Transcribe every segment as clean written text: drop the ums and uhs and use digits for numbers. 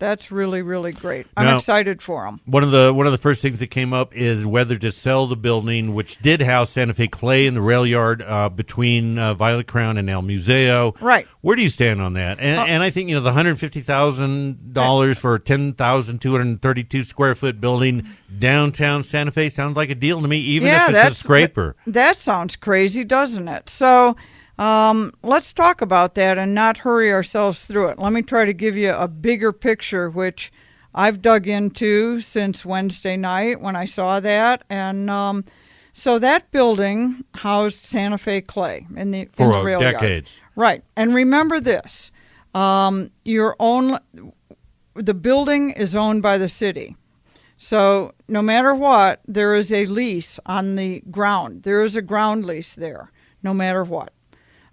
That's really, really great. I'm Now, excited for them. One of the first things that came up is whether to sell the building, which did house Santa Fe Clay in the Railyard between Violet Crown and El Museo. Right. Where do you stand on that? And I think the $150,000 for a 10,232 square foot building downtown Santa Fe sounds like a deal to me, even if it's a scraper. That sounds crazy, doesn't it? So. Let's talk about that and not hurry ourselves through it. Let me try to give you a bigger picture, which I've dug into since Wednesday night when I saw that. And so that building housed Santa Fe Clay in the Railyard. Decades. Right. And remember this, the building is owned by the city. So no matter what, there is a lease on the ground. There is a ground lease there, no matter what.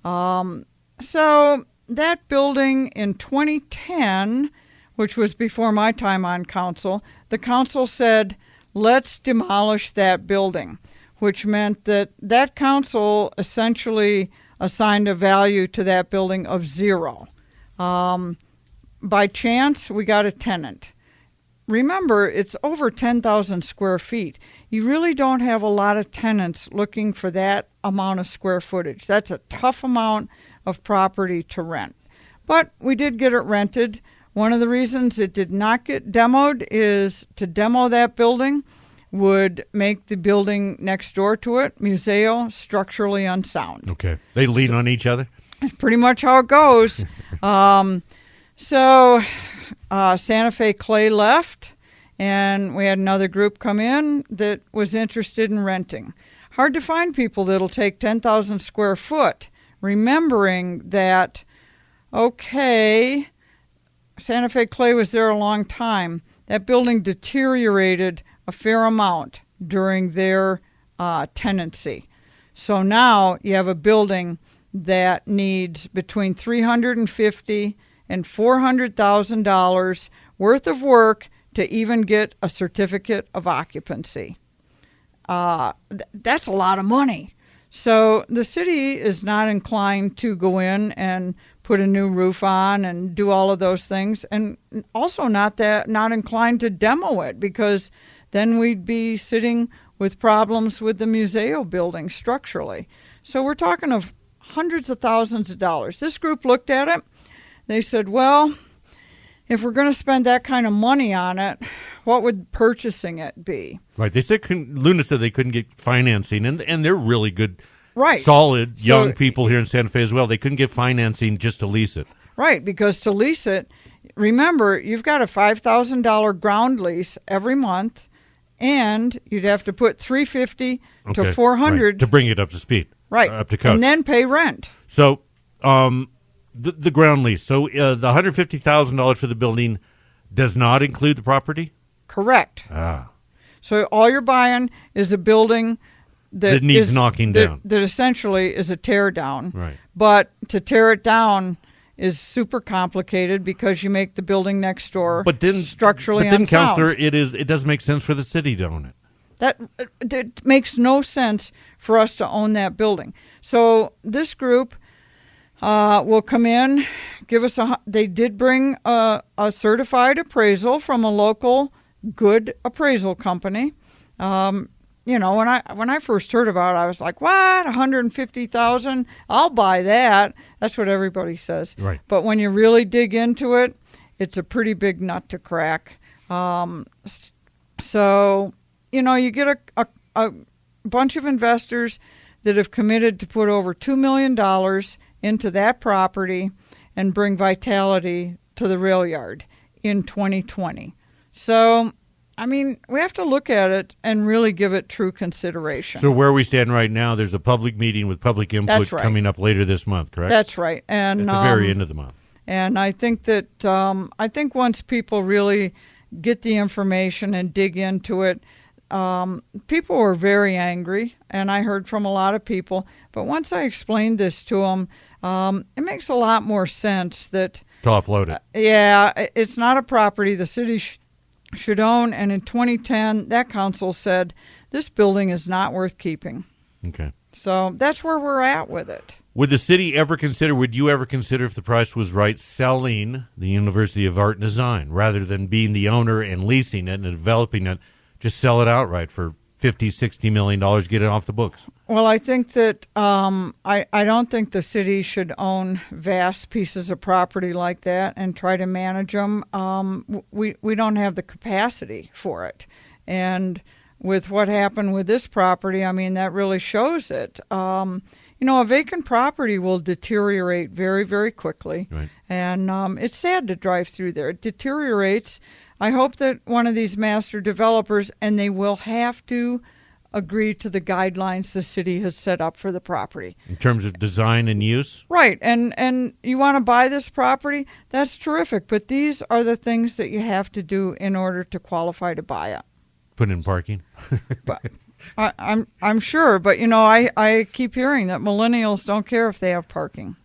So that building in 2010, which was before my time on council, the council said, let's demolish that building, which meant that council essentially assigned a value to that building of 0. By chance, we got a tenant. Remember, it's over 10,000 square feet. You really don't have a lot of tenants looking for that amount of square footage. That's a tough amount of property to rent. But we did get it rented. One of the reasons it did not get demoed is to demo that building would make the building next door to it, Museo, structurally unsound. Okay. They lean on each other? That's pretty much how it goes. So Santa Fe Clay left, and we had another group come in that was interested in renting. Hard to find people that'll take 10,000 square foot, remembering that, okay, Santa Fe Clay was there a long time. That building deteriorated a fair amount during their tenancy. So now you have a building that needs between $350,000 and $400,000 worth of work to even get a certificate of occupancy. That's a lot of money. So the city is not inclined to go in and put a new roof on and do all of those things, and also not inclined to demo it, because then we'd be sitting with problems with the Museo building structurally. So we're talking of hundreds of thousands of dollars. This group looked at it. They said, well, if we're going to spend that kind of money on it, what would purchasing it be? Right. They said Luna said they couldn't get financing, and they're really good, right, solid young people here in Santa Fe as well. They couldn't get financing just to lease it. Right, because to lease it, remember, you've got a $5,000 ground lease every month, and you'd have to put $350 to $400 right, to bring it up to speed. Right, up to code. And then pay rent. So, the ground lease. So the $150,000 for the building does not include the property? Correct. So all you're buying is a building that needs knocking down. That essentially is a tear down. Right. But to tear it down is super complicated because you make the building next door structurally unsound. Councilor, it does make sense for the city to own it. That makes no sense for us to own that building. So this group will come in, give us they did bring a certified appraisal from a local good appraisal company. When I first heard about it, I was like, what, $150,000? I'll buy that. That's what everybody says. Right. But when you really dig into it, it's a pretty big nut to crack. So, you get a bunch of investors that have committed to put over $2 million into that property and bring vitality to the Railyard in 2020. So, we have to look at it and really give it true consideration. So where we stand right now, there's a public meeting with public input coming up later this month, correct? That's right. And at the very end of the month. And I think that once people really get the information and dig into it, people were very angry, and I heard from a lot of people. But once I explained this to them, it makes a lot more sense that to offload it. It's not a property the city should own. And in 2010, that council said this building is not worth keeping. Okay. So that's where we're at with it. Would you ever consider, if the price was right, selling the University of Art and Design rather than being the owner and leasing it and developing it? Just sell it outright for $50-60 million, get it off the books. Well, I think that I don't think the city should own vast pieces of property like that and try to manage them. We don't have the capacity for it. And with what happened with this property, I mean, that really shows it. A vacant property will deteriorate very, very quickly. Right. And it's sad to drive through there. It deteriorates. I hope that one of these master developers, and they will have to agree to the guidelines the city has set up for the property. In terms of design and use? Right. And you want to buy this property? That's terrific. But these are the things that you have to do in order to qualify to buy it. Put in parking? But I'm sure. But, I keep hearing that millennials don't care if they have parking.